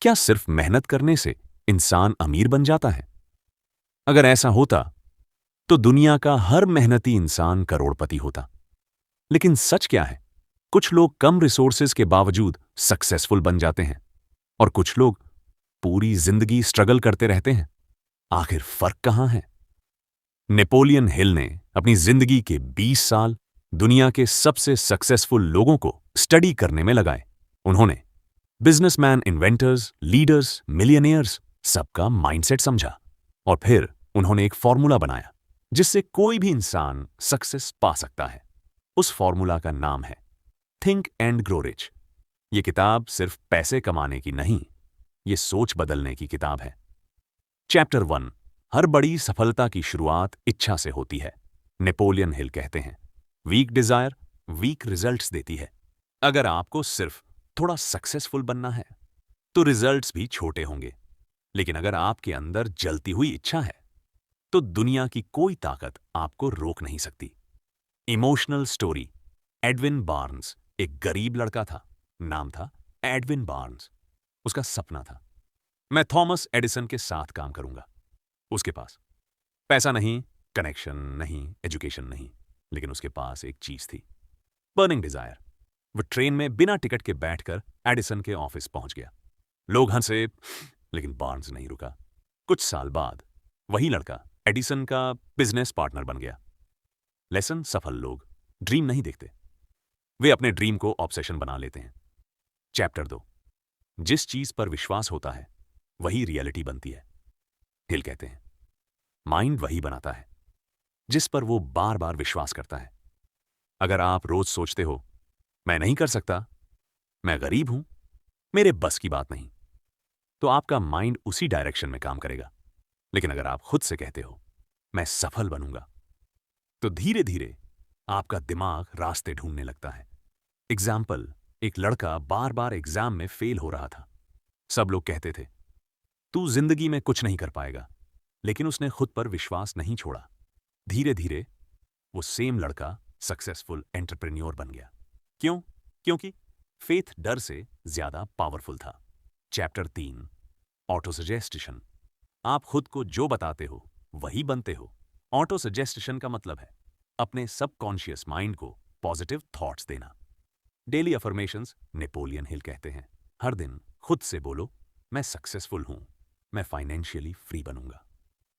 क्या सिर्फ मेहनत करने से इंसान अमीर बन जाता है? अगर ऐसा होता तो दुनिया का हर मेहनती इंसान करोड़पति होता। लेकिन सच क्या है? कुछ लोग कम रिसोर्सेज के बावजूद सक्सेसफुल बन जाते हैं और कुछ लोग पूरी जिंदगी स्ट्रगल करते रहते हैं। आखिर फर्क कहां है? नेपोलियन हिल ने अपनी जिंदगी के 20 साल दुनिया के सबसे सक्सेसफुल लोगों को स्टडी करने में लगाए। उन्होंने बिजनेसमैन, इन्वेंटर्स, लीडर्स, मिलियनियर्स सबका माइंडसेट समझा और फिर उन्होंने एक फॉर्मूला बनाया जिससे कोई भी इंसान सक्सेस पा सकता है। उस फॉर्मूला का नाम है थिंक एंड ग्रो रिच। ये किताब सिर्फ पैसे कमाने की नहीं, ये सोच बदलने की किताब है। चैप्टर 1, हर बड़ी सफलता की शुरुआत इच्छा से होती है। नेपोलियन हिल कहते हैं, वीक डिजायर वीक रिजल्ट्स देती है। अगर आपको सिर्फ थोड़ा सक्सेसफुल बनना है तो रिजल्ट्स भी छोटे होंगे, लेकिन अगर आपके अंदर जलती हुई इच्छा है तो दुनिया की कोई ताकत आपको रोक नहीं सकती। Emotional story. एडविन बार्न्स एक गरीब लड़का था। नाम था एडविन बार्न्स। उसका सपना था, मैं थॉमस एडिसन के साथ काम करूंगा। उसके पास पैसा नहीं, कनेक्शन नहीं, एजुकेशन नहीं, लेकिन उसके पास एक चीज थी, बर्निंग डिजायर। वो ट्रेन में बिना टिकट के बैठकर एडिसन के ऑफिस पहुंच गया। लोग हंसे, लेकिन बार्न्स नहीं रुका। कुछ साल बाद वही लड़का एडिसन का बिजनेस पार्टनर बन गया। लेसन, सफल लोग ड्रीम नहीं देखते, वे अपने ड्रीम को ऑब्सेशन बना लेते हैं। चैप्टर 2, जिस चीज पर विश्वास होता है वही रियलिटी बनती है। हिल कहते हैं, माइंड वही बनाता है जिस पर वो बार बार विश्वास करता है। अगर आप रोज सोचते हो, मैं नहीं कर सकता, मैं गरीब हूं, मेरे बस की बात नहीं, तो आपका माइंड उसी डायरेक्शन में काम करेगा। लेकिन अगर आप खुद से कहते हो, मैं सफल बनूंगा, तो धीरे धीरे आपका दिमाग रास्ते ढूंढने लगता है। एग्जाम्पल, एक लड़का बार बार एग्जाम में फेल हो रहा था। सब लोग कहते थे, तू जिंदगी में कुछ नहीं कर पाएगा, लेकिन उसने खुद पर विश्वास नहीं छोड़ा। धीरे धीरे वो सेम लड़का सक्सेसफुल एंटरप्रेन्योर बन गया। क्यों? क्योंकि फेथ डर से ज्यादा पावरफुल था। Chapter 3, auto suggestion. आप खुद को जो बताते हो वही बनते हो। ऑटो सजेस्टेशन का मतलब है अपने सबकॉन्शियस माइंड को पॉजिटिव थॉट्स देना। Daily affirmations. नेपोलियन हिल कहते हैं, हर दिन खुद से बोलो, मैं सक्सेसफुल हूं, मैं फाइनेंशियली फ्री बनूंगा,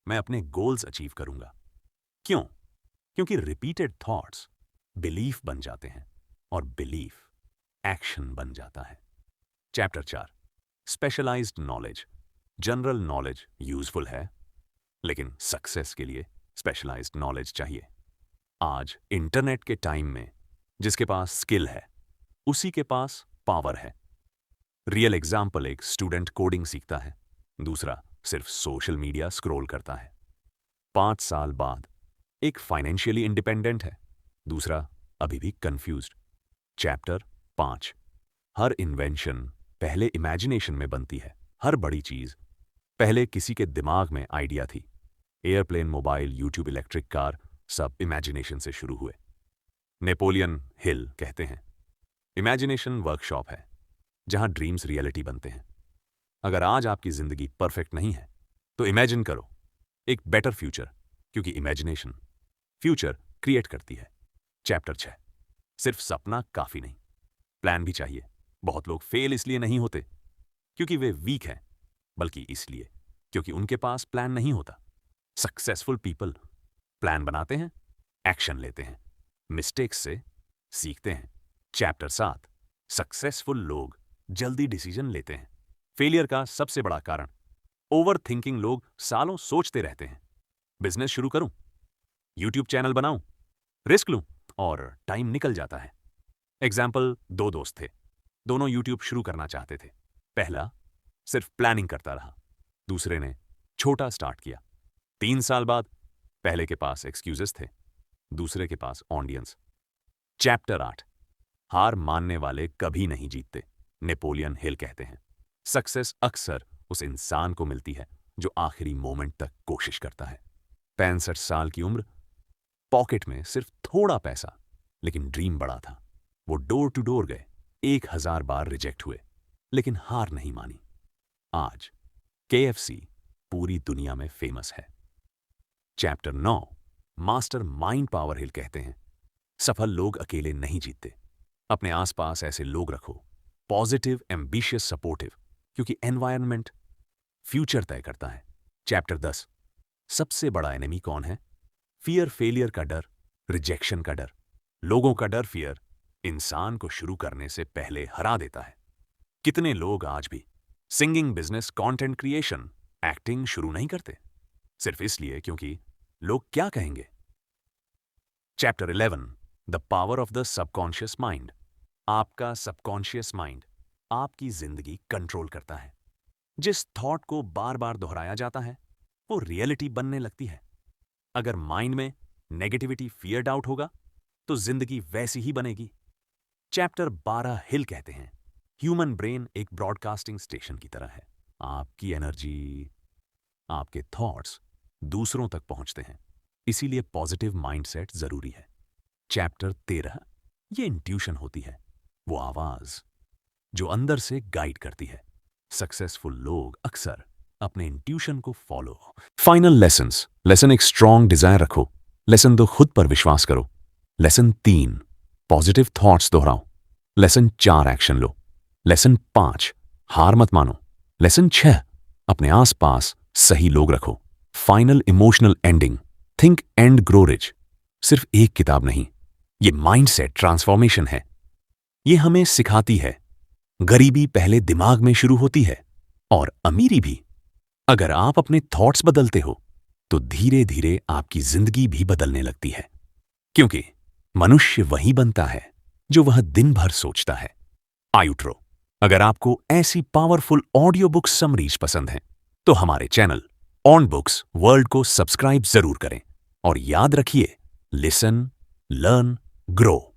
मैं अपने गोल्स अचीव करूंगा। क्यों? क्योंकि रिपीटेड थॉट्स बिलीफ बन जाते हैं और बिलीफ एक्शन बन जाता है। Chapter 4, specialised knowledge. General knowledge useful है, लेकिन सक्सेस के लिए स्पेशलाइज्ड नॉलेज चाहिए। आज इंटरनेट के टाइम में जिसके पास स्किल है उसी के पास पावर है। रियल एग्जाम्पल, एक स्टूडेंट कोडिंग सीखता है, दूसरा सिर्फ सोशल मीडिया स्क्रॉल करता है। 5 साल बाद एक फाइनेंशियली इंडिपेंडेंट है, दूसरा अभी भी कंफ्यूज्ड। चैप्टर 5, हर इन्वेंशन पहले इमेजिनेशन में बनती है। हर बड़ी चीज पहले किसी के दिमाग में आइडिया थी। Airplane, mobile, YouTube, electric car सब इमेजिनेशन से शुरू हुए। नेपोलियन हिल कहते हैं, इमेजिनेशन वर्कशॉप है जहां ड्रीम्स रियलिटी बनते हैं। अगर आज आपकी जिंदगी परफेक्ट नहीं है तो इमेजिन करो एक बेटर फ्यूचर, क्योंकि इमेजिनेशन फ्यूचर क्रिएट करती है। चैप्टर 6, सिर्फ सपना काफी नहीं, प्लान भी चाहिए। बहुत लोग फेल इसलिए नहीं होते क्योंकि वे वीक हैं, बल्कि इसलिए क्योंकि उनके पास प्लान नहीं होता। सक्सेसफुल पीपल प्लान बनाते हैं, एक्शन लेते हैं, मिस्टेक्स से सीखते हैं। चैप्टर 7, सक्सेसफुल लोग जल्दी डिसीजन लेते हैं। फेलियर का सबसे बड़ा कारण ओवर थिंकिंग। लोग सालों सोचते रहते हैं, बिजनेस शुरू करूं, यूट्यूब चैनल बनाऊं, रिस्क लूं, और टाइम निकल जाता है। एग्जाम्पल, 2 दोस्त थे, दोनों यूट्यूब शुरू करना चाहते थे। पहला सिर्फ प्लानिंग करता रहा, दूसरे ने छोटा स्टार्ट किया। 3 साल बाद पहले के पास एक्सक्यूजेस थे, दूसरे के पास ऑडियंस। चैप्टर 8, हार मानने वाले कभी नहीं जीतते। नेपोलियन हिल कहते हैं, सक्सेस अक्सर उस इंसान को मिलती है जो आखिरी मोमेंट तक कोशिश करता है। 65 साल की उम्र, पॉकेट में सिर्फ थोड़ा पैसा, लेकिन ड्रीम बड़ा था। वो डोर टू डोर गए, 1000 बार रिजेक्ट हुए, लेकिन हार नहीं मानी। आज KFC पूरी दुनिया में फेमस है। चैप्टर 9 मास्टर माइंड पावर हिल कहते हैं, सफल लोग अकेले नहीं जीतते, अपने आसपास ऐसे लोग रखो, पॉजिटिव, एम्बिशियस, सपोर्टिव, क्योंकि एनवायरनमेंट फ्यूचर तय करता है। चैप्टर 10 सबसे बड़ा एनिमी कौन है? फियर, फेलियर का डर, रिजेक्शन का डर। लोगों का डर, फियर, इंसान को शुरू करने से पहले हरा देता है। कितने लोग आज भी singing, business, content creation, acting शुरू नहीं करते, सिर्फ इसलिए क्योंकि लोग क्या कहेंगे। Chapter 11 the power of the subconscious mind. आपका सबकॉन्शियस माइंड आपकी जिंदगी कंट्रोल करता है। जिस थॉट को बार बार दोहराया जाता है वो रियलिटी बनने लगती है। अगर माइंड में नेगेटिविटी, फियर, डाउट होगा तो जिंदगी वैसी ही बनेगी। चैप्टर 12 हिल कहते हैं, ह्यूमन ब्रेन एक ब्रॉडकास्टिंग स्टेशन की तरह है। आपकी एनर्जी, आपके थॉट्स दूसरों तक पहुंचते हैं, इसीलिए पॉजिटिव माइंडसेट जरूरी है। चैप्टर 13 ये इंट्यूशन होती है, वो आवाज जो अंदर से गाइड करती है। सक्सेसफुल लोग अक्सर अपने इंट्यूशन को follow. Final lessons. Lesson 1 strong desire रखो। लेसन 2 खुद पर विश्वास करो। लेसन 3 पॉजिटिव थॉट्स दोहराओ। लेसन 4 एक्शन लो। लेसन 5 हार मत मानो। लेसन 6 अपने आसपास सही लोग रखो। Final emotional ending, think and grow rich. सिर्फ एक किताब नहीं, ये माइंडसेट ट्रांसफॉर्मेशन है। ये हमें सिखाती है गरीबी पहले दिमाग में शुरू होती है और अमीरी भी। अगर आप अपने थॉट्स बदलते हो तो धीरे धीरे आपकी जिंदगी भी बदलने लगती है, क्योंकि मनुष्य वही बनता है जो वह दिन भर सोचता है। आउटरो। अगर आपको ऐसी पावरफुल ऑडियो बुक समरीज पसंद हैं तो हमारे चैनल ऑन बुक्स वर्ल्ड को सब्सक्राइब जरूर करें और याद रखिए, लिसन, लर्न, ग्रो।